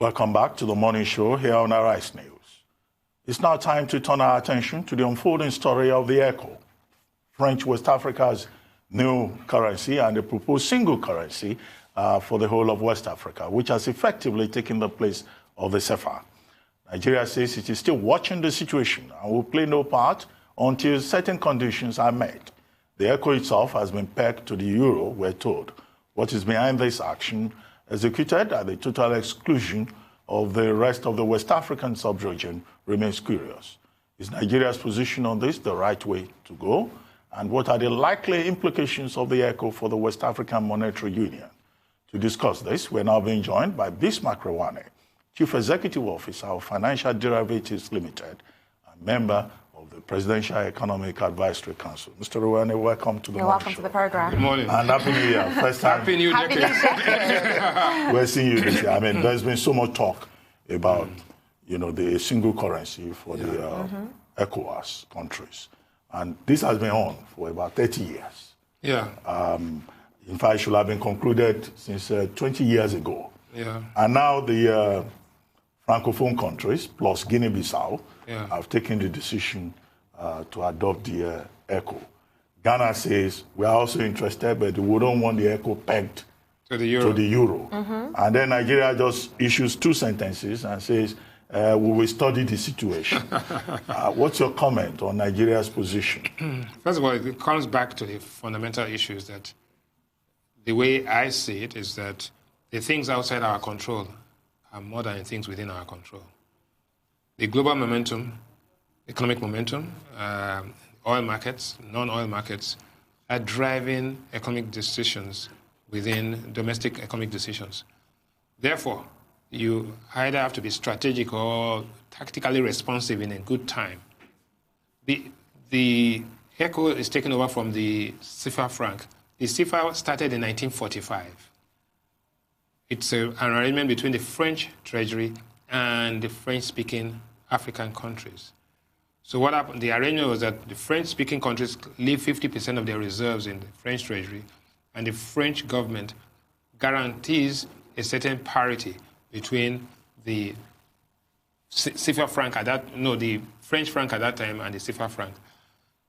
Welcome back to the morning show here on Arise News. It's now time to turn our attention to the unfolding story of the ECO, French West Africa's new currency and the proposed single currency for the whole of West Africa, which has effectively taken the place of the CFA. Nigeria says it is still watching the situation and will play no part until certain conditions are met. The ECO itself has been pegged to the euro, we're told. What is behind this action, executed at the total exclusion of the rest of the West African sub-region, remains curious. Is Nigeria's position on this the right way to go? And what are the likely implications of the ECO for the West African Monetary Union? To discuss this, we're now being joined by Bismarck Rewane, Chief Executive Officer of Financial Derivatives Limited, and member of the Presidential Economic Advisory Council. Mr. Rewane, welcome to the morning welcome show. To the program. Good morning. And Happy New Year. First time. Happy New Decade. We're seeing you this year. I mean, there's been so much talk about, the single currency for the ECOWAS countries. And this has been on for about 30 years. Yeah. In fact, it should have been concluded since 20 years ago. Yeah. And now the Francophone countries, plus Guinea-Bissau, have taken the decision to adopt the ECO. Ghana says, we are also interested, but we don't want the ECO pegged to the euro. And then Nigeria just issues two sentences and says, we will study the situation. What's your comment on Nigeria's position? First of all, it comes back to the fundamental issues that the way I see it is that the things outside our control are more than the things within our control. The global momentum, economic momentum, oil markets, non-oil markets, are driving economic decisions within domestic economic decisions. Therefore, you either have to be strategic or tactically responsive in a good time. The ECO is taken over from the CFA franc. The CFA started in 1945. It's an arrangement between the French Treasury and the French-speaking African countries. So what happened? The arrangement was that the French-speaking countries leave 50% of their reserves in the French Treasury, and the French government guarantees a certain parity between the CFA franc the French franc at that time and the CFA franc.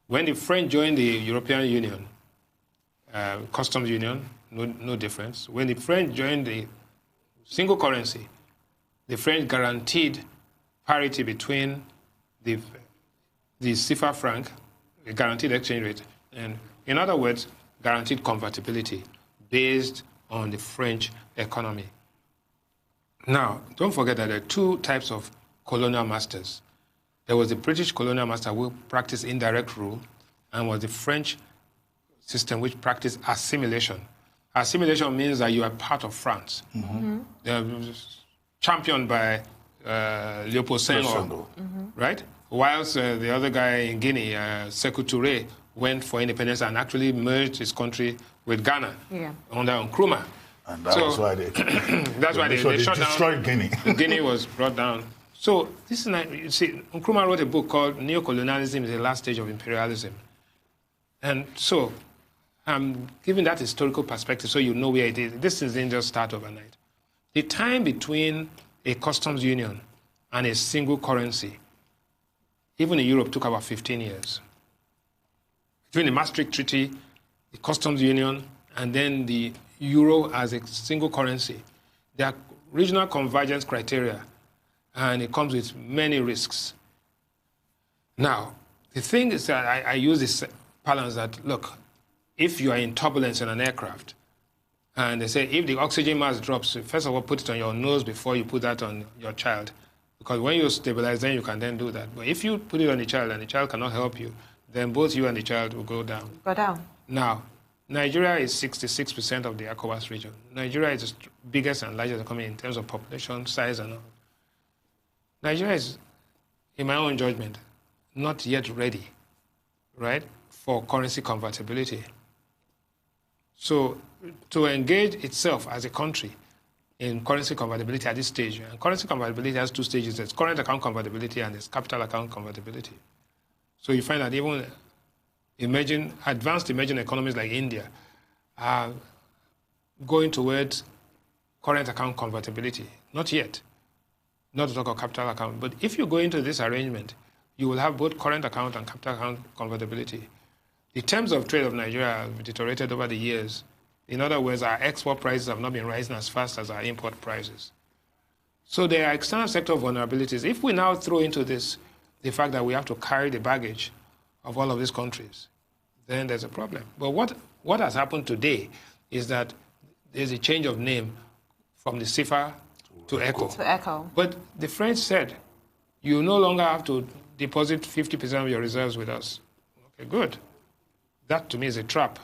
When the French joined the European Union, customs union, no difference. When the French joined the single currency, the French guaranteed parity between the CFA franc, a guaranteed exchange rate, and in other words, guaranteed convertibility based on the French economy. Now, don't forget that there are two types of colonial masters. There was the British colonial master who practiced indirect rule, and was the French system which practiced assimilation. Assimilation means that you are part of France. Championed by Leopold Senghor, right? Whilst the other guy in Guinea, Sekou Touré, went for independence and actually merged his country with Ghana under Nkrumah. And was why they shut destroyed down. Guinea. Guinea was brought down. So this is you see, Nkrumah wrote a book called Neocolonialism is the Last Stage of Imperialism. And so I'm giving that historical perspective so you know where it is. This didn't just start overnight. The time between a customs union and a single currency, even in Europe, took about 15 years. Between the Maastricht Treaty, the customs union, and then the euro as a single currency, there are regional convergence criteria, and it comes with many risks. Now, the thing is that I use this balance that, look, if you are in turbulence in an aircraft, and they say if the oxygen mask drops, first of all, put it on your nose before you put that on your child. Because when you stabilize, then you can then do that. But if you put it on the child and the child cannot help you, then both you and the child will go down. Go down. Now, Nigeria is 66% of the ECOWAS region. Nigeria is the biggest and largest economy in terms of population, size, and all. Nigeria is, in my own judgment, not yet ready, right, for currency convertibility. So to engage itself as a country in currency convertibility at this stage, and currency convertibility has two stages. There's current account convertibility and there's capital account convertibility. So you find that even advanced emerging economies like India are going towards current account convertibility. Not yet. not to talk of capital account. But if you go into this arrangement, you will have both current account and capital account convertibility. The terms of trade of Nigeria have deteriorated over the years. In other words, our export prices have not been rising as fast as our import prices. So there are external sector vulnerabilities. If we now throw into this the fact that we have to carry the baggage of all of these countries, then there's a problem. But what has happened today is that there's a change of name from the CFA to ECHO. To ECHO. But the French said, you no longer have to deposit 50% of your reserves with us. Okay, good. That, to me, is a trap.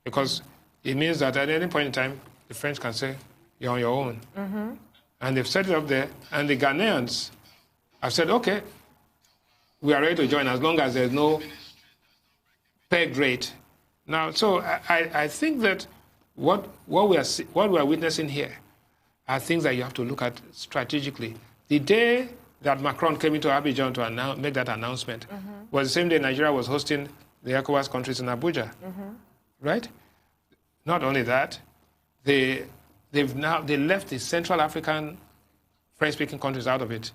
Because it means that at any point in time, the French can say, you're on your own. Mm-hmm. And they've set it up there. And the Ghanaians have said, okay, we are ready to join as long as there's no peg rate. Now, so I think that what we are witnessing here are things that you have to look at strategically. The day that Macron came into Abidjan to make that announcement was the same day Nigeria was hosting the ECOWAS countries in Abuja, right? Not only that, they left the Central African French-speaking countries out of it.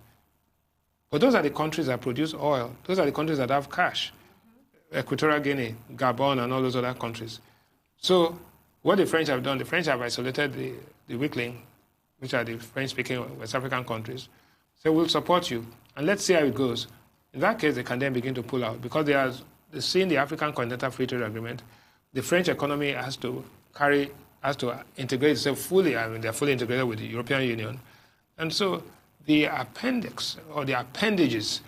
But those are the countries that produce oil. Those are the countries that have cash. Equatorial Guinea, Gabon, and all those other countries. So what the French have done, the French have isolated the weakling, which are the French-speaking West African countries. So we'll support you, and let's see how it goes. In that case, they can then begin to pull out, because they're seeing the African Continental Free Trade Agreement. The French economy has to integrate itself fully. I mean, they're fully integrated with the European Union. And so the appendix or the appendages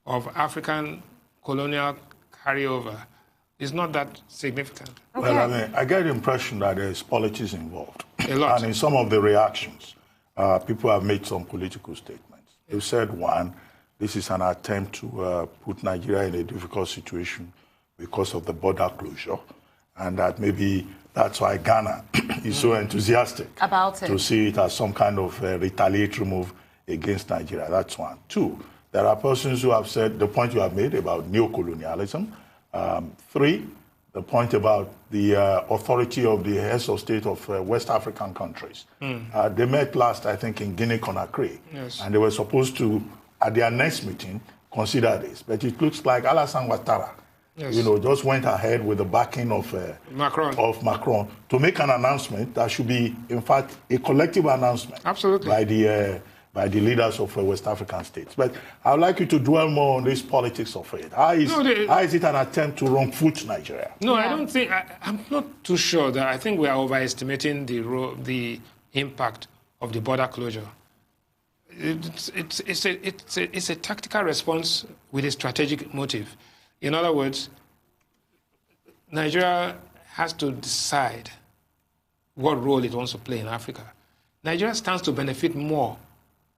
of African colonial carryover is not that significant. Okay. Well, I mean, I get the impression that there's politics involved. A lot. And in some of the reactions, people have made some political statements. They've said, one, this is an attempt to put Nigeria in a difficult situation because of the border closure, and that maybe that's why Ghana is so enthusiastic about it, to see it as some kind of retaliatory move against Nigeria. That's one. Two, there are persons who have said the point you have made about neocolonialism. Three, the point about the authority of the heads of state of West African countries. They met last, I think, in Guinea-Conakry. Yes. And they were supposed to, at their next meeting, consider this. But it looks like Alassane Ouattara, just went ahead with the backing of Macron to make an announcement that should be, in fact, a collective announcement. Absolutely. By the leaders of West African states. But I would like you to dwell more on this politics of it. How is it an attempt to wrong-foot Nigeria? No, I don't think, I'm not too sure that. I think we are overestimating the impact of the border closure. It's a tactical response with a strategic motive. In other words, Nigeria has to decide what role it wants to play in Africa. Nigeria stands to benefit more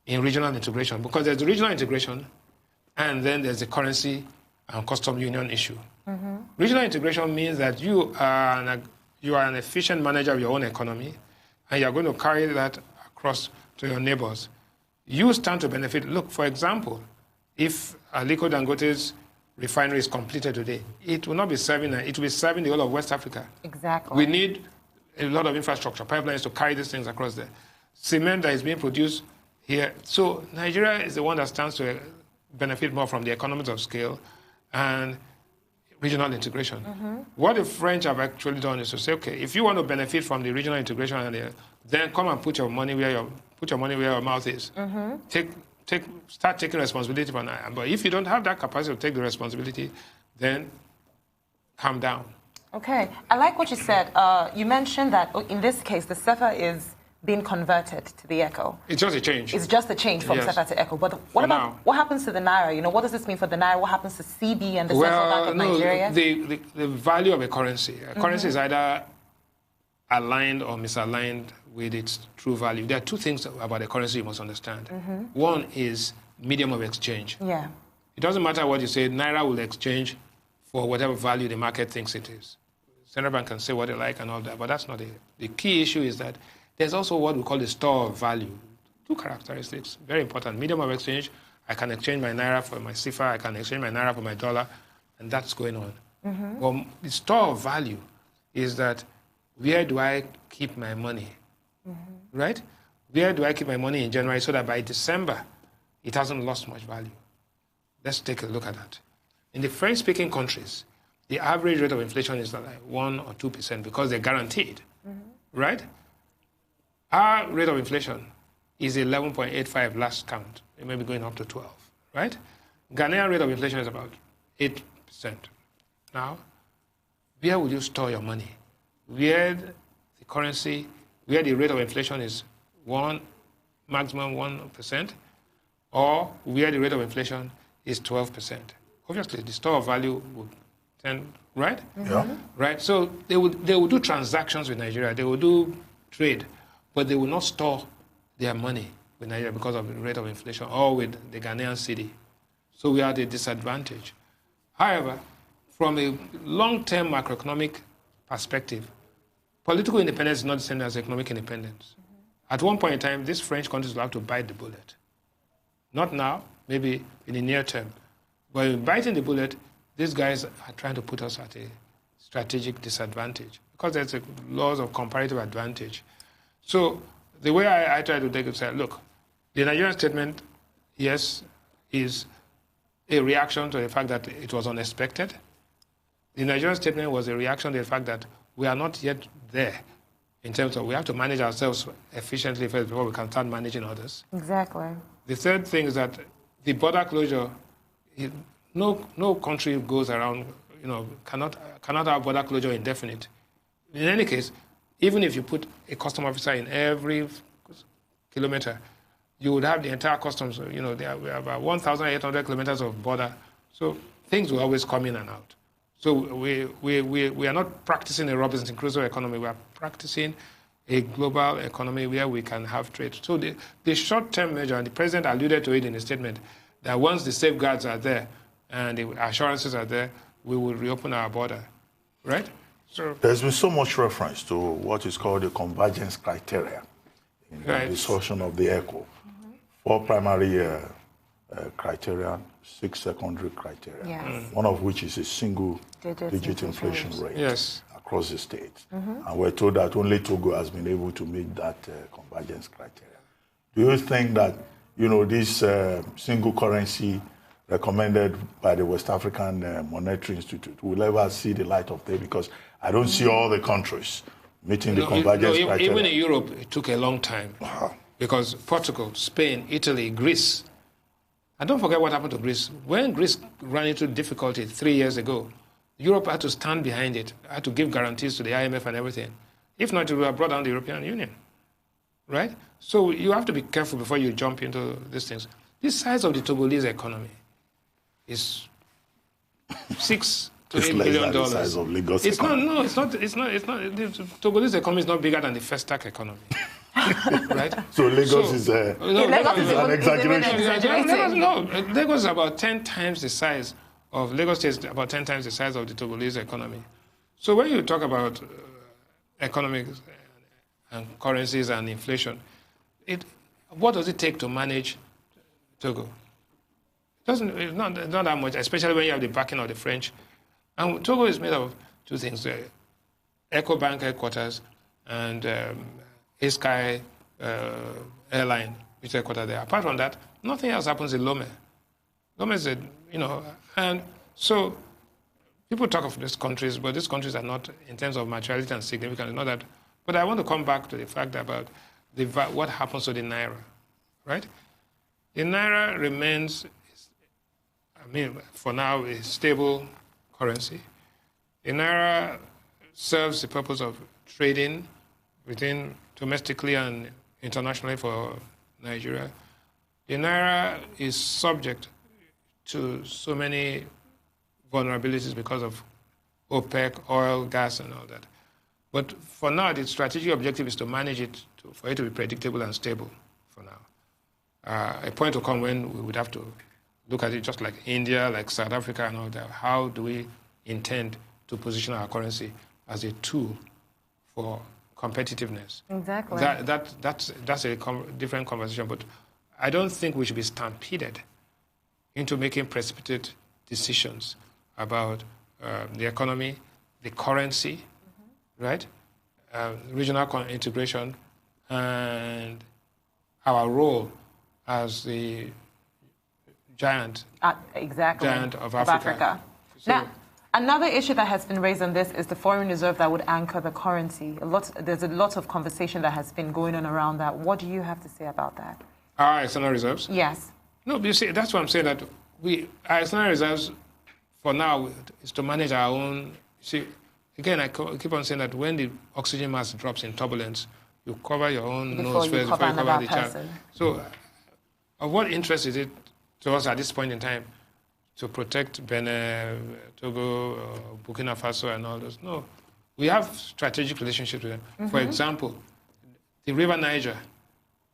in regional integration, because there's the regional integration, and then there's the currency and custom union issue. Regional integration means that you are an efficient manager of your own economy, and you're going to carry that across to your neighbors. You stand to benefit. Look, for example, if Aliko Dangote's refinery is completed today, it will not be serving, it will be serving the whole of West Africa. Exactly. We need a lot of infrastructure, pipelines to carry these things across there. Cement that is being produced here. So Nigeria is the one that stands to benefit more from the economies of scale and regional integration. What the French have actually done is to say, okay, if you want to benefit from the regional integration, then come and put your money where your mouth is. Start taking responsibility for that. But if you don't have that capacity to take the responsibility, then calm down. Okay, I like what you said. You mentioned that in this case, the CFA is being converted to the ECHO. It's just a change. It's just a change from CFA to ECHO. But what happens to the Naira? What does this mean for the Naira? What happens to CB and the Central Bank of Nigeria? The value of a currency. A currency is either aligned or misaligned with its true value. There are two things about a currency you must understand. One is medium of exchange. Yeah. It doesn't matter what you say, Naira will exchange for whatever value the market thinks it is. Central Bank can say what they like and all that, but that's not it. The key issue is that there's also what we call the store of value. Two characteristics, very important. Medium of exchange, I can exchange my Naira for my CFA, I can exchange my Naira for my dollar, and that's going on. Well, the store of value is that where do I keep my money, right? Where do I keep my money in January so that by December it hasn't lost much value. Let's take a look at that. In the French-speaking countries, the average rate of inflation is like 1 or 2% because they're guaranteed, right? Our rate of inflation is 11.85 last count. It may be going up to 12, right? Ghanaian rate of inflation is about 8%. Now, where would you store your money? Where the currency, where the rate of inflation is maximum 1%, or where the rate of inflation is 12%. Obviously, the store of value would tend, right? Yeah. Right. So they would do transactions with Nigeria. They would do trade, but they will not store their money with Nigeria because of the rate of inflation or with the Ghanaian cedi. So we are at a disadvantage. However, from a long-term macroeconomic perspective, political independence is not the same as economic independence. At one point in time, these French countries will have to bite the bullet. Not now, maybe in the near term. But in biting the bullet, these guys are trying to put us at a strategic disadvantage because there's laws of comparative advantage. So the way I try to take it is that, look, the Nigerian statement, yes, is a reaction to the fact that it was unexpected. The Nigerian statement was a reaction to the fact that we are not yet there in terms of we have to manage ourselves efficiently first before we can start managing others. Exactly. The third thing is that the border closure, no country goes around, cannot have border closure indefinite. In any case, even if you put a custom officer in every kilometer, you would have the entire customs. We have about 1,800 kilometers of border, so things will always come in and out. So we are not practicing a Robinson Crusoe economy. We are practicing a global economy where we can have trade. So the short-term measure, and the president alluded to it in his statement, that once the safeguards are there and the assurances are there, we will reopen our border, right? So there's been so much reference to what is called the convergence criteria in the discussion of the ECO. 4 primary criteria, 6 secondary criteria, Yes. one of which is a single-digit inflation rate across the states. And we're told that only Togo has been able to meet that convergence criteria. Do you think that, this single currency recommended by the West African Monetary Institute will ever see the light of day? Because I don't see all the countries meeting the convergence criteria. Even in Europe, it took a long time. Because Portugal, Spain, Italy, Greece. And don't forget what happened to Greece. When Greece ran into difficulty 3 years ago, Europe had to stand behind it, had to give guarantees to the IMF and everything. If not, it would have brought down the European Union. Right? So you have to be careful before you jump into these things. The size of the Togolese economy is $6 to $8 billion. The size of Lagos economy. No, it's not. The Togolese economy is not bigger than the Festac economy. Right? So Lagos is an exaggeration. Lagos is about 10 times the size of Lagos State is about 10 times the size of the Togolese economy. So when you talk about economics and currencies and inflation, what does it take to manage Togo? It's not that much, especially when you have the backing of the French. And Togo is made of 2 things: EcoBank headquarters and Sky Airline, which is headquartered there. Apart from that, nothing else happens in Lome. Lome is and so people talk of these countries, but these countries are not, in terms of materiality and significance, not that. But I want to come back to the fact about what happens to the Naira, right? The Naira remains, for now, a stable currency. The Naira serves the purpose of trading within domestically and internationally for Nigeria. The Naira is subject to so many vulnerabilities because of OPEC, oil, gas, and all that. But for now, the strategic objective is to manage it, for it to be predictable and stable for now. A point will come when we would have to look at it just like India, like South Africa and all that. How do we intend to position our currency as a tool for competitiveness? Exactly. That's a different conversation, but I don't think we should be stampeded into making precipitate decisions about the economy, the currency, right? Regional integration, and our role as the giant. Exactly. Giant of Africa. So, now, another issue that has been raised on this is the foreign reserve that would anchor the currency. There's a lot of conversation that has been going on around that. What do you have to say about that? Our external reserves? Yes. No, but you see, that's what I'm saying, that our external reserves, for now, is to manage our own. See, again, I keep on saying that when the oxygen mass drops in turbulence, you cover your own nose first before you cover the child. So, of what interest is it to us at this point in time to protect Benin, Togo, Burkina Faso, and all those? No. We have strategic relationships with them. Mm-hmm. For example, the river Niger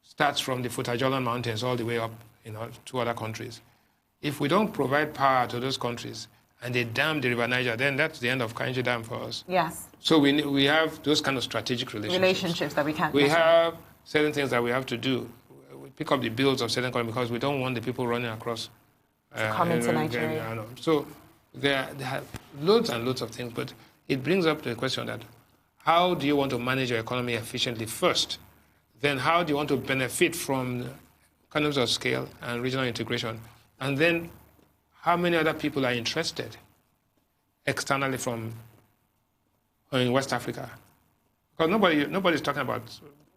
starts from the Futajolan Mountains all the way up to other countries. If we don't provide power to those countries and they dam the river Niger, then that's the end of Kainji Dam for us. Yes. So we have those kind of strategic relationships. That we can't. We have certain things that we have to do. We pick up the bills of certain countries because we don't want the people running across. Come into Nigeria. So there are loads and loads of things, but it brings up the question that how do you want to manage your economy efficiently first? Then how do you want to benefit from economies of scale and regional integration? And then how many other people are interested externally in West Africa? Because nobody's talking about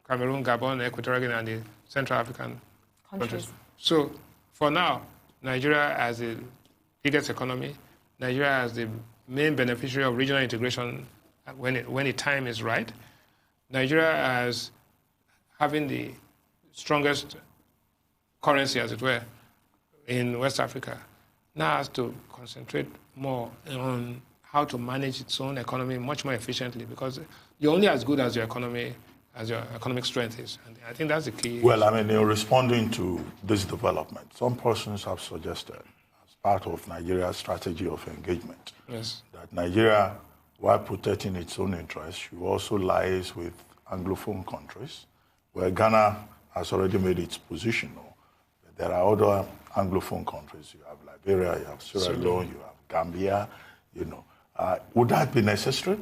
Cameroon, Gabon, Equatorial Guinea, and the Central African countries. So for now, Nigeria as the biggest economy, Nigeria as the main beneficiary of regional integration when the time is right, Nigeria as having the strongest currency, as it were, in West Africa, now has to concentrate more on how to manage its own economy much more efficiently, because you're only as good as your economic strength is. And I think that's the key. Well, I mean, in responding to this development, some persons have suggested, as part of Nigeria's strategy of engagement, that Nigeria, while protecting its own interests, should also liaise with Anglophone countries, where Ghana has already made its position. There are other Anglophone countries. You have Liberia, you have Sierra Leone, you have Gambia. Would that be necessary,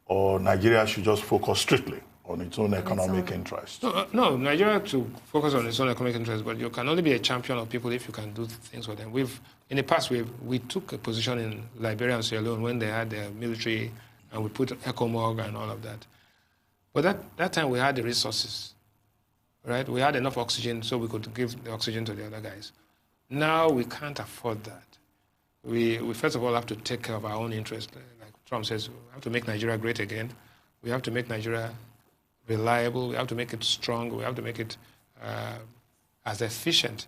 or Nigeria should just focus strictly on its own economic interests? No, Nigeria to focus on its own economic interests, but you can only be a champion of people if you can do things for them. In the past, we took a position in Liberia and Sierra Leone when they had their military, and we put ECOMOG and all of that. But that time we had the resources. Right? We had enough oxygen so we could give the oxygen to the other guys. Now we can't afford that. We first of all have to take care of our own interests. Like Trump says, we have to make Nigeria great again. We have to make Nigeria reliable. We have to make it strong. We have to make it as efficient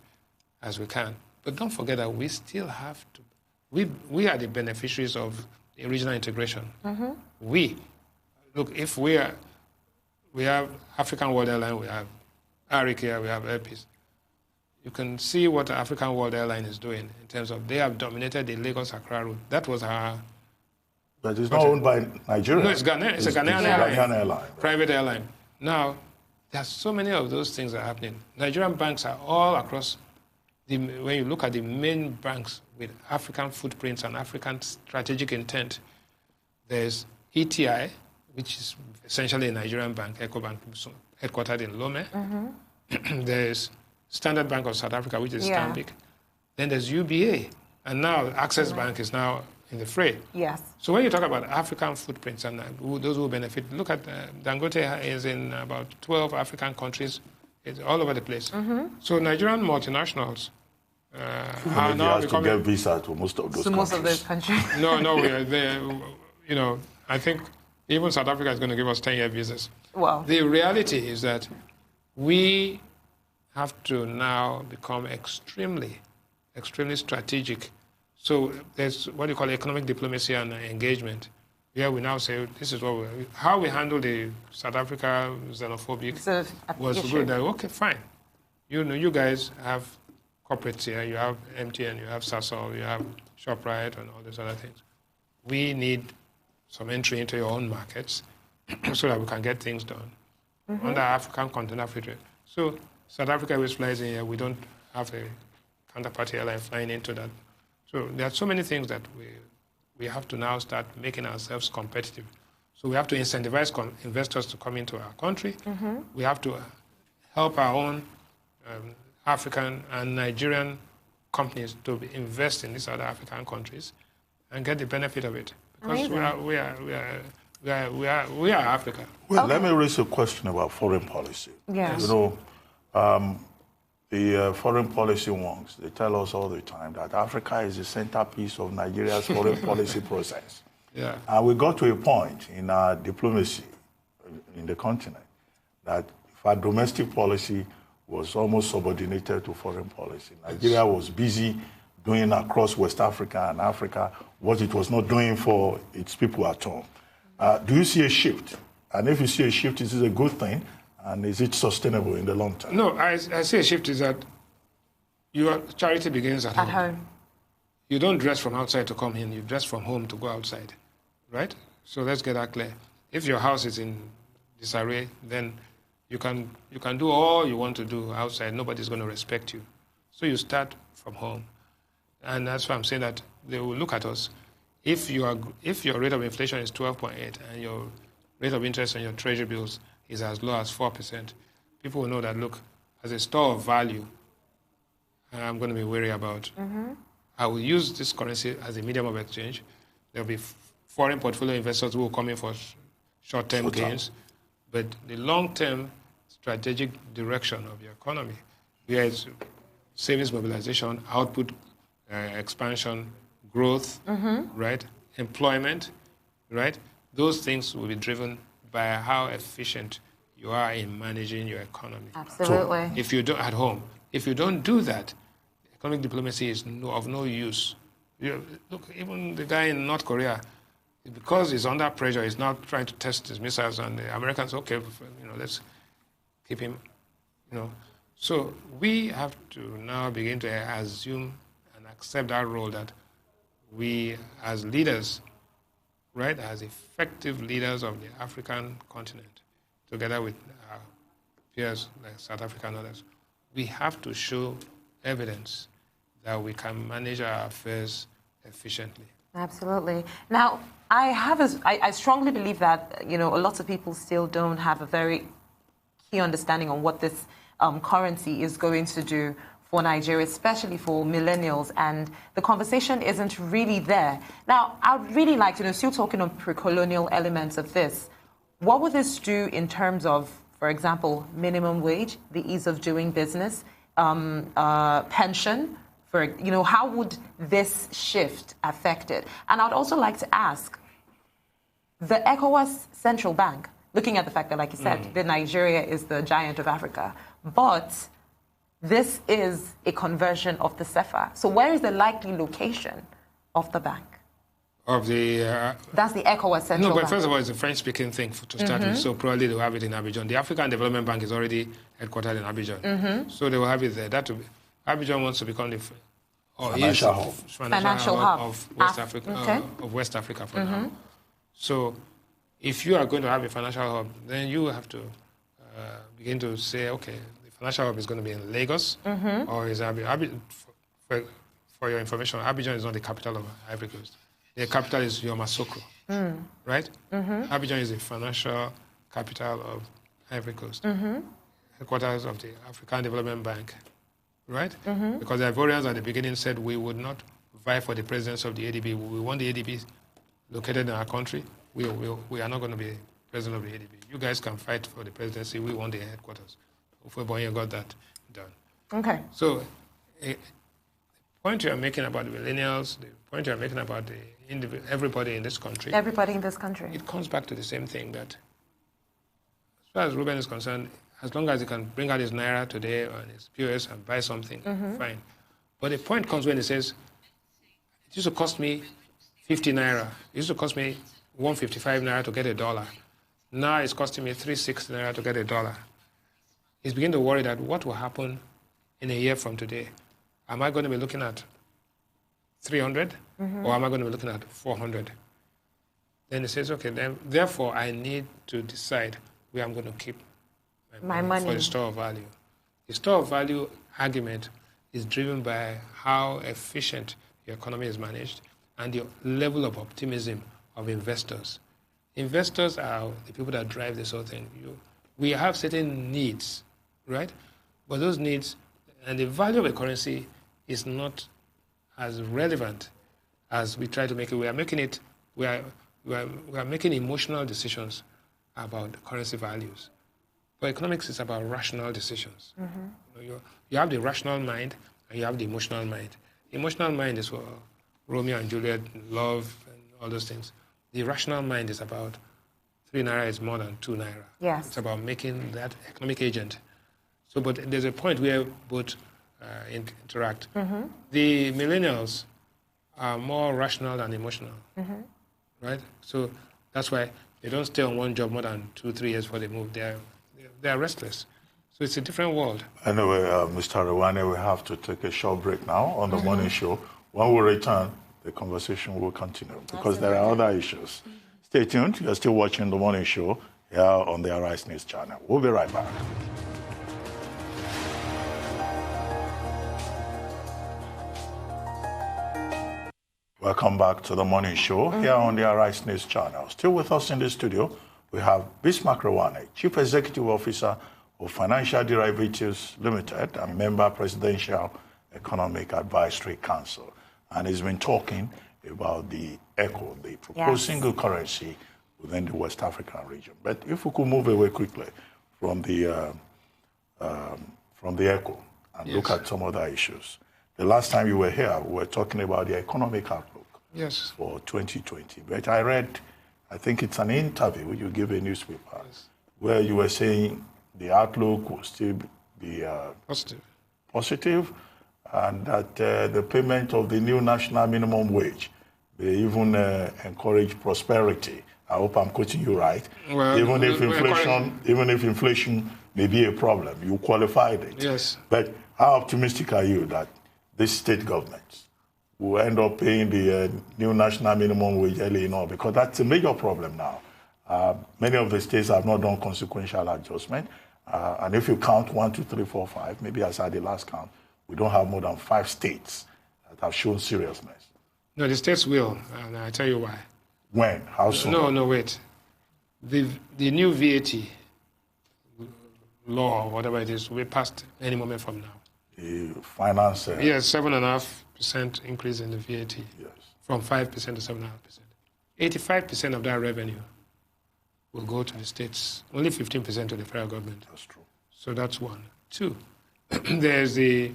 as we can. But don't forget that we still have to. We are the beneficiaries of the regional integration. Mm-hmm. Look, if we have African World Airlines, we have Arik here, we have Airpeace. You can see what the African World Airline is doing in terms of they have dominated the Lagos-Accra route. That was our... But it's not owned by Nigeria. No, it's a Ghanaian airline. Private airline. Now, there's so many of those things that are happening. Nigerian banks are all across. When you look at the main banks with African footprints and African strategic intent, there's ETI, which is essentially a Nigerian bank, EcoBank, headquartered in Lome. Mm-hmm. There's Standard Bank of South Africa, which is Stanbic. Then there's UBA. And now Access Bank is now in the fray. Yes. So when you talk about African footprints and those who benefit, look at Dangote is in about 12 African countries. It's all over the place. Mm-hmm. So Nigerian multinationals are now becoming... to get visa to most of those countries. Most of those countries. No, we are there. I think even South Africa is going to give us 10-year visas. Wow. The reality is that we have to now become extremely strategic. So there's what you call economic diplomacy and engagement. Here we now say, this is how we handle the South Africa xenophobic was good. Okay, fine. You guys have corporates here. You have MTN, you have Sasol, you have ShopRite, and all these other things. We need some entry into your own markets so that we can get things done under African Continental Free Trade. So South Africa which flies in here, we don't have a counterparty airline flying into that. So there are so many things that we have to now start making ourselves competitive. So we have to incentivize investors to come into our country. Mm-hmm. We have to help our own African and Nigerian companies to invest in these other African countries and get the benefit of it. Because we are Africa. Well, let me raise a question about foreign policy. Yes. You know, the foreign policy wonks, they tell us all the time that Africa is the centerpiece of Nigeria's foreign policy process. Yeah. And we got to a point in our diplomacy in the continent that if our domestic policy was almost subordinated to foreign policy. Nigeria was busy doing across West Africa and Africa what it was not doing for its people at home. Do you see a shift? And if you see a shift, is it a good thing? And is it sustainable in the long term? No, I see a shift is that your charity begins at home. You don't dress from outside to come in. You dress from home to go outside, right? So let's get that clear. If your house is in disarray, then you can do all you want to do outside. Nobody's going to respect you. So you start from home. And that's why I'm saying that they will look at us. If your rate of inflation is 12.8 and your rate of interest on your treasury bills is as low as 4%, people will know that, look, as a store of value, I'm going to be wary about. I will use this currency as a medium of exchange. There will be foreign portfolio investors who will come in for short-term gains. But the long-term strategic direction of your economy, where it's savings mobilization, output expansion, growth, right? Employment, right? Those things will be driven by how efficient you are in managing your economy. Absolutely. So if you don't at home, if you don't do that, economic diplomacy is of no use. Look, even the guy in North Korea, because he's under pressure, he's now trying to test his missiles, and the Americans, okay, let's keep him, So we have to now begin to assume and accept that role that we, as leaders, right, as effective leaders of the African continent, together with our peers like South Africa and others, we have to show evidence that we can manage our affairs efficiently. Absolutely. Now, I strongly believe that, a lot of people still don't have a very key understanding on what this currency is going to do for Nigeria, especially for millennials, and the conversation isn't really there. Now, I'd really like to know, still talking on pre-colonial elements of this, what would this do in terms of, for example, minimum wage, the ease of doing business, pension? How would this shift affect it? And I'd also like to ask, the ECOWAS Central Bank, looking at the fact that, like you said, that Nigeria is the giant of Africa, but this is a conversion of the CFA. So where is the likely location of the bank? Of the... That's the ECOWAS Central Bank. No, but first of all, it's a French-speaking thing to start with, so probably they'll have it in Abidjan. The African Development Bank is already headquartered in Abidjan, so they will have it there. Abidjan wants to become the financial hub of West Africa, West Africa for now. So if you are going to have a financial hub, then you have to begin to say, okay, the financial hub is going to be in Lagos, or is Abidjan? For your information, Abidjan is not the capital of Ivory Coast. The capital is Yamoussoukro, right? Abidjan is the financial capital of Ivory Coast, headquarters of the African Development Bank, right? Because the Ivorians at the beginning said we would not vie for the presidency of the ADB. We want the ADB located in our country. We are not going to be president of the ADB. You guys can fight for the presidency. We want the headquarters. Hopefully, Bonye got that done. Okay. So, the point you are making about the millennials, the point you are making about everybody in this country. Everybody in this country. It comes back to the same thing that, as far as Reuben is concerned, as long as he can bring out his Naira today and his POS and buy something, fine. But the point comes when he says, it used to cost me 50 Naira. It used to cost me 155 Naira to get $1. Now it's costing me 360 Naira to get $1. He's beginning to worry that what will happen in a year from today? Am I going to be looking at 300 or am I going to be looking at 400? Then he says, okay, then therefore I need to decide where I'm going to keep my money for the store of value. The store of value argument is driven by how efficient your economy is managed and the level of optimism of investors. Investors are the people that drive this whole thing. We have certain needs, right? But those needs and the value of a currency is not as relevant as we try to make it. We are making emotional decisions about currency values. But economics is about rational decisions. You have the rational mind and you have the emotional mind. The emotional mind is for Romeo and Juliet, love, and all those things. The rational mind is about 3 naira is more than 2 naira. Yes. It's about making that economic agent. So, but there's a point where both interact. The millennials are more rational than emotional, right? So that's why they don't stay on one job more than 2-3 years before they move. They are restless. So it's a different world. Anyway, Mr. Rewane, we have to take a short break now on the morning show. When we return, the conversation will continue because there are other issues. Stay tuned. You're still watching the morning show here on the Arise News channel. We'll be right back. Welcome back to the morning show here on the Arise News channel. Still with us in the studio, we have Bismarck Rewane, Chief Executive Officer of Financial Derivatives Limited and member Presidential Economic Advisory Council. And he's been talking about the ECO, the proposed single currency within the West African region. But if we could move away quickly from the ECO and look at some other issues. The last time you were here, we were talking about the economic outlook for 2020. But I read, I think it's an interview you gave a newspaper, where you were saying the outlook will still be positive, and that the payment of the new national minimum wage may even encourage prosperity. I hope I'm quoting you right. Well, even if inflation may be a problem, you qualified it. Yes. But how optimistic are you that these state governments will end up paying the new national minimum wage early enough? Because that's a major problem now. Many of the states have not done consequential adjustment. And if you count 1, 2, 3, 4, 5, maybe as at the last count, we don't have more than 5 states that have shown seriousness. No, the states will, and I'll tell you why. When? How soon? No, wait. The new VAT law, whatever it is, will be passed any moment from now. The finance... Yes, 7.5% increase in the VAT. Yes. From 5% to 7.5%. 85% of that revenue will go to the states, only 15% to the federal government. That's true. So that's one. 2, there's the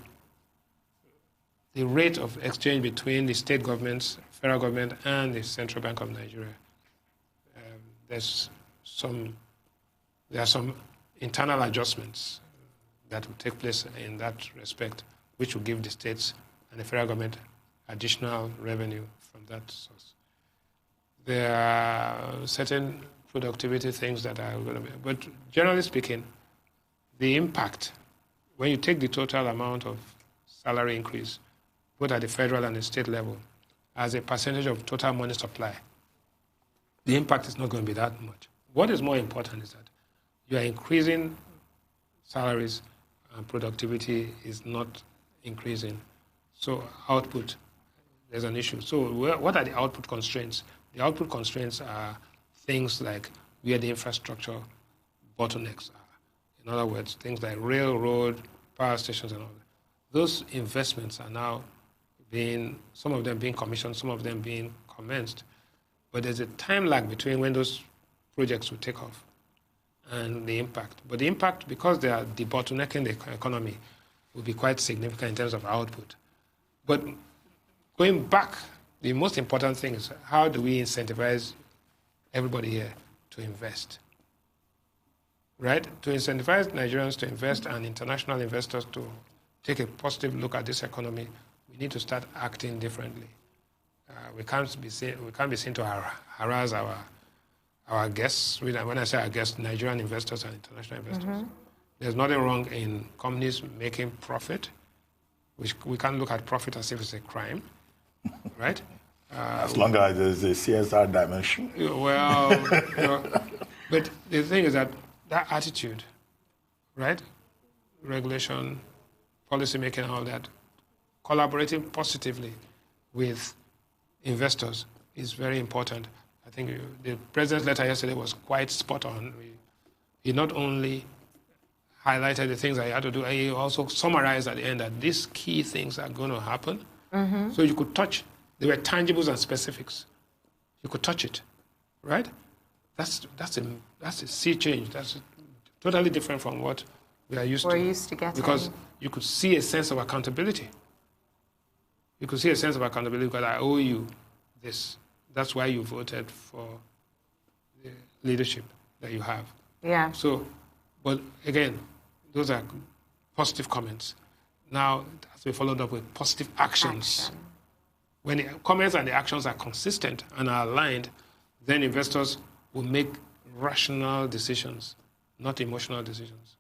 rate of exchange between the state governments, federal government, and the Central Bank of Nigeria. There are some internal adjustments that will take place in that respect, which will give the states and the federal government additional revenue from that source. There are certain productivity things that are going to be, but generally speaking, the impact, when you take the total amount of salary increase, both at the federal and the state level, as a percentage of total money supply, the impact is not going to be that much. What is more important is that you are increasing salaries and productivity is not increasing. So output, there's an issue. So what are the output constraints? The output constraints are things like where the infrastructure bottlenecks are. In other words, things like railroad, power stations and all that. Those investments are now some of them being commissioned, some of them being commenced. But there's a time lag between when those projects will take off and the impact. But the impact, because they are debottlenecking the economy, will be quite significant in terms of output. But going back, the most important thing is how do we incentivize everybody here to invest? Right? To incentivize Nigerians to invest and international investors to take a positive look at this economy, we need to start acting differently. We can't be seen to harass our guests. When I say our guests, Nigerian investors and international investors. There's nothing wrong in companies making profit. We can't look at profit as if it's a crime, right? As long as there's a CSR dimension. Well, but the thing is that attitude, right? Regulation, policy making, all that, collaborating positively with investors is very important. I think the president's letter yesterday was quite spot on. He not only highlighted the things that you had to do, and he also summarized at the end that these key things are going to happen. So you could touch. They were tangibles and specifics. You could touch it, right? That's a sea change. That's totally different from what we are used to. We're used to getting. Because you could see a sense of accountability. You could see a sense of accountability because I owe you this. That's why you voted for the leadership that you have. Yeah. So, but again, those are positive comments. Now, it has to be followed up with positive actions. When the comments and the actions are consistent and are aligned, then investors will make rational decisions, not emotional decisions.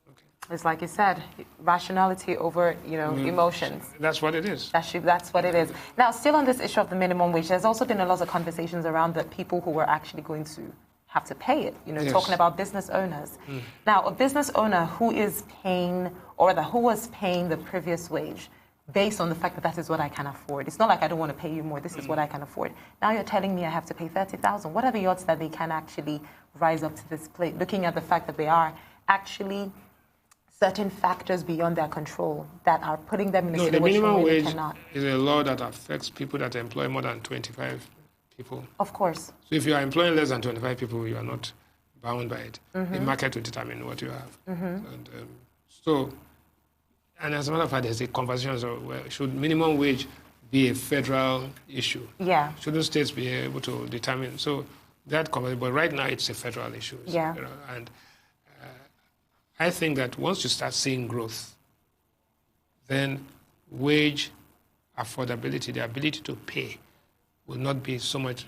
Okay. It's like you said, rationality over, emotions. That's what it is. That's what it is. Now, still on this issue of the minimum wage, there's also been a lot of conversations around the people who were actually going to have to pay it, Yes. talking about business owners. Now, a business owner who is paying, or who was paying the previous wage, based on the fact that that is what I can afford. It's not like I don't want to pay you more. This is what I can afford. Now you're telling me I have to pay 30,000. What are the odds that they can actually rise up to this plate? Looking at the fact that there are actually certain factors beyond their control that are putting them in a situation where they cannot. The minimum wage is a law that affects people that employ more than 25 people. Of course. So if you are employing less than 25 people, you are not bound by it. The market will determine what you have. And as a matter of fact, there's a conversation, should minimum wage be a federal issue? Yeah. Shouldn't states be able to determine? So that conversation, but right now it's a federal issue. Yeah. And I think that once you start seeing growth, then wage affordability, the ability to pay, will not be such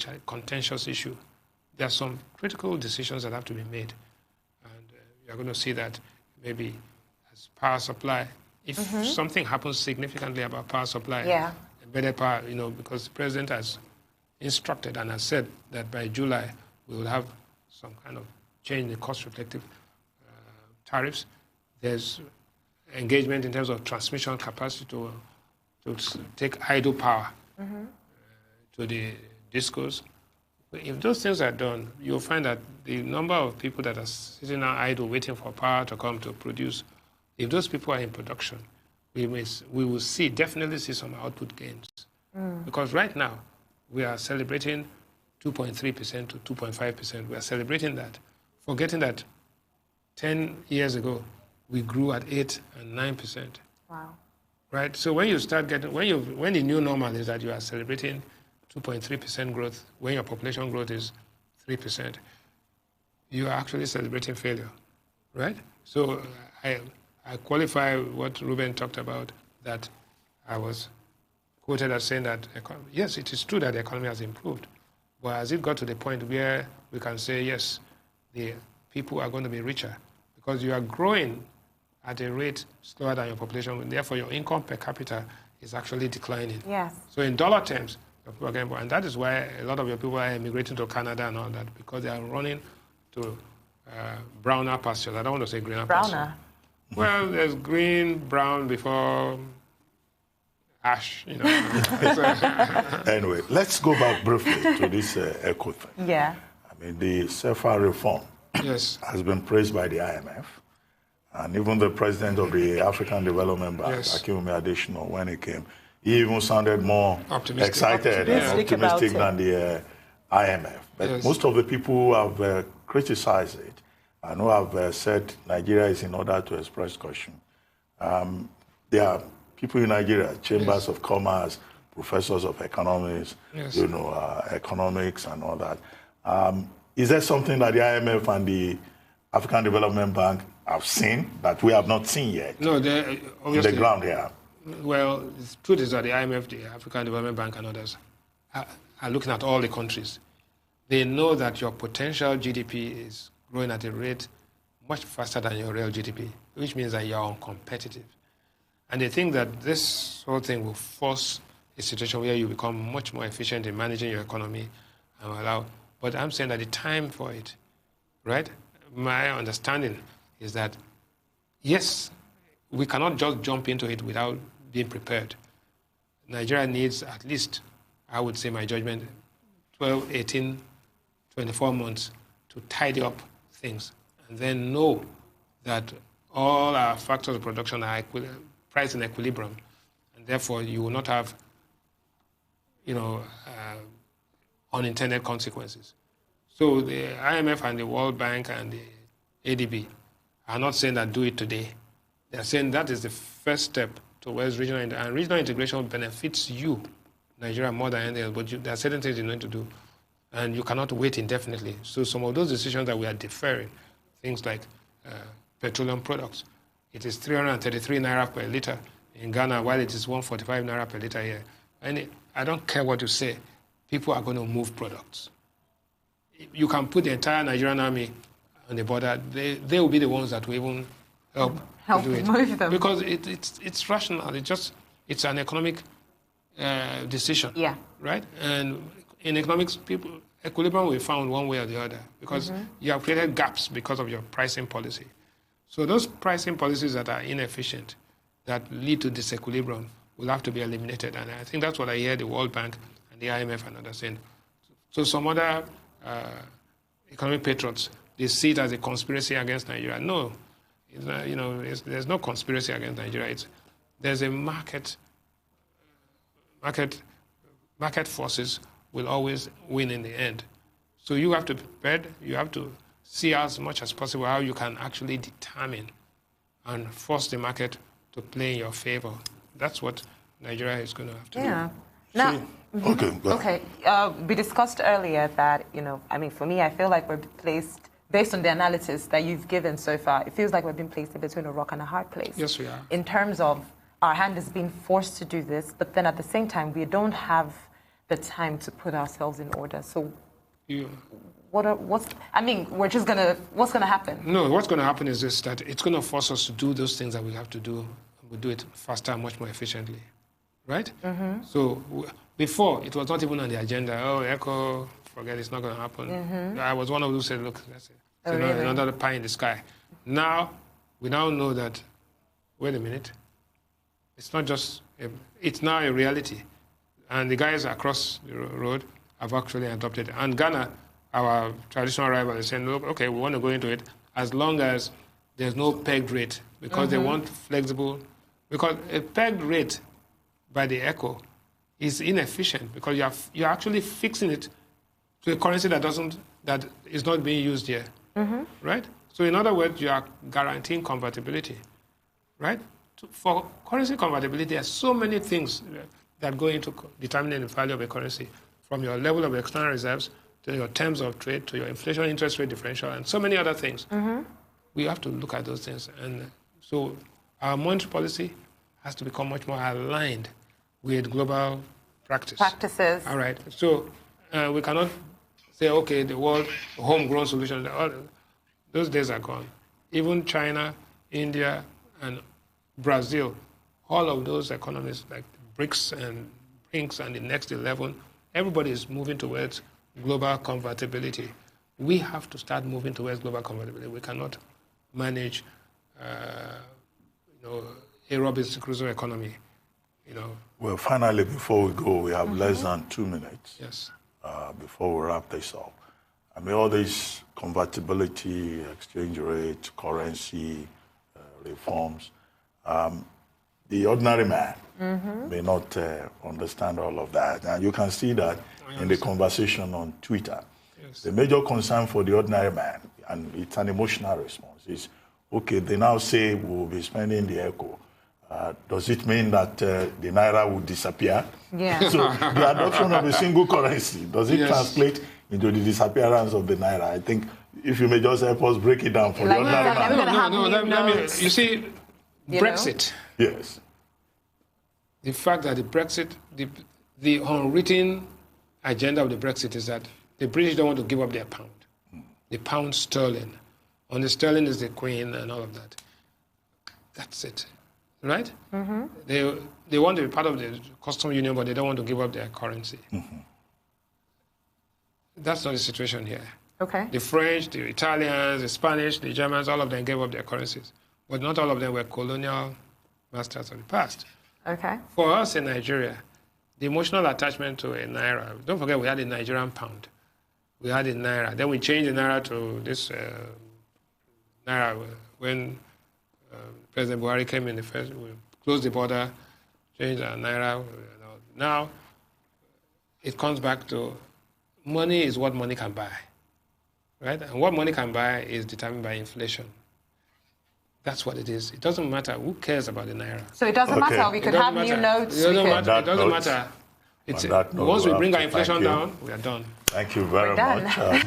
a contentious issue. There are some critical decisions that have to be made. And you're going to see that maybe as power supply, if something happens significantly about power supply, better power, because the president has instructed and has said that by July we will have some kind of change in the cost-reflective tariffs. There's engagement in terms of transmission capacity to take idle power to the discos. If those things are done, you'll find that the number of people that are sitting now idle waiting for power to come to produce, if those people are in production, we will definitely see some output gains. Because right now, we are celebrating 2.3% to 2.5%. We are celebrating that, forgetting that 10 years ago, we grew at 8 and 9%. Wow. Right? So when you start when the new normal is that you are celebrating 2.3% growth, when your population growth is 3%, you are actually celebrating failure, right? So I qualify what Reuben talked about, that I was quoted as saying that, yes, it is true that the economy has improved, but has it got to the point where we can say, yes, the people are going to be richer? Because you are growing at a rate slower than your population, and therefore your income per capita is actually declining. Yes. So in dollar terms, people are getting more. And that is why a lot of your people are immigrating to Canada and all that, because they are running to browner pastures. I don't want to say greener pastures. Browner? Well, there's green, brown before ash, Anyway, let's go back briefly to this eco thing. Yeah. I mean, the SEFA reform has been praised by the IMF. And even the president of the African Development Bank, Akinwumi Adesina, when he came, he even sounded more excited and optimistic than the IMF. But most of the people who have criticized it and who have said Nigeria is in order to express caution, there are people in Nigeria, chambers of commerce, professors of economics, economics and all that. Is there something that the IMF and the African Development Bank have seen that we have not seen yet? No, obviously. On the ground here. Well, the truth is that the IMF, the African Development Bank, and others are looking at all the countries. They know that your potential GDP is growing at a rate much faster than your real GDP, which means that you're uncompetitive. And they think that this whole thing will force a situation where you become much more efficient in managing your economy and allow. But I'm saying that the time for it, right? My understanding is that, yes, we cannot just jump into it without being prepared. Nigeria needs at least, I would say my judgment, 12, 18, 24 months to tidy up things and then know that all our factors of production are priced in equilibrium, and therefore you will not have, unintended consequences. So the IMF and the World Bank and the ADB are not saying that do it today. They are saying that is the first step towards regional and regional integration benefits you, Nigeria, more than anything else. But there are certain things you need to do, and you cannot wait indefinitely. So some of those decisions that we are deferring, things like petroleum products, it is 333 naira per liter in Ghana, while it is 145 naira per liter here. And I don't care what you say, people are going to move products. You can put the entire Nigerian army on the border, they will be the ones that will even help do it. Move them. Because it's rational. It's an economic decision. Yeah. Right? And in economics, equilibrium will be found one way or the other because you have created gaps because of your pricing policy. So those pricing policies that are inefficient, that lead to disequilibrium, will have to be eliminated. And I think that's what I hear the World Bank and the IMF and others saying. So some other economic patriots, they see it as a conspiracy against Nigeria. No, there's no conspiracy against Nigeria. There's a market forces will always win in the end. So you have to be prepared. You have to see as much as possible how you can actually determine and force the market to play in your favor. That's what Nigeria is going to have to do. Yeah. Now, Okay. We discussed earlier that, for me, I feel like we're placed, based on the analysis that you've given so far, it feels like we've been placed in between a rock and a hard place. Yes, we are. In terms of our hand is being forced to do this, but then at the same time, we don't have the time to put ourselves in order. So what's going to happen? No, what's going to happen is this, that it's going to force us to do those things that we have to do. We'll do it faster and much more efficiently. Right? Mm-hmm. So before, it was not even on the agenda. Oh, ECHO, forget it's not going to happen. Mm-hmm. I was one of those who said, look, that's it. It's another pie in the sky. Now, we now know that, wait a minute, it's not just, it's now a reality. And the guys across the road have actually adopted it. And Ghana, our traditional rival, is saying, look, okay, we want to go into it as long as there's no pegged rate, because they want flexible, because a pegged rate by the ECHO is inefficient because you're actually fixing it to a currency that is not being used here, right? So in other words, you are guaranteeing convertibility, right? For currency convertibility, there are so many things that go into determining the value of a currency, from your level of external reserves to your terms of trade to your inflation interest rate differential and so many other things. We have to look at those things, and so our monetary policy has to become much more aligned with global practices. All right. So we cannot say, okay, the world homegrown solution. Those days are gone. Even China, India, and Brazil, all of those economies like BRICS and the next 11, everybody is moving towards global convertibility. We have to start moving towards global convertibility. We cannot manage, a Robinson Crusoe economy. Well, finally, before we go, we have less than 2 minutes. Yes. Before we wrap this up. I mean, all this convertibility, exchange rate, currency reforms, the ordinary man may not understand all of that. And you can see that in the conversation on Twitter. Yes. The major concern for the ordinary man, and it's an emotional response, is, okay, they now say we'll be spending the ECHO. Does it mean that the Naira will disappear? Yeah. So the adoption of a single currency, does it translate into the disappearance of the Naira? I think if you may just help us break it down for the ordinary man. You see, Brexit. Yes. The fact that the unwritten agenda of the Brexit is that the British don't want to give up their pound. The pound sterling. On the sterling is the Queen and all of that. That's it. Right? They want to be part of the custom union, but they don't want to give up their currency. That's not the situation here. Okay. The French, the Italians, the Spanish, the Germans, all of them gave up their currencies. But not all of them were colonial masters of the past. Okay. For us in Nigeria, the emotional attachment to a Naira, don't forget we had a Nigerian pound. We had a Naira. Then we changed the Naira to this naira. When President Buhari came in, we closed the border, changed our naira. Now it comes back to money is what money can buy, right? And what money can buy is determined by inflation. That's what it is. It doesn't matter. Who cares about the naira? So it doesn't matter. We could have new notes. It doesn't matter. Once we bring our inflation down, we are done. Thank you very much.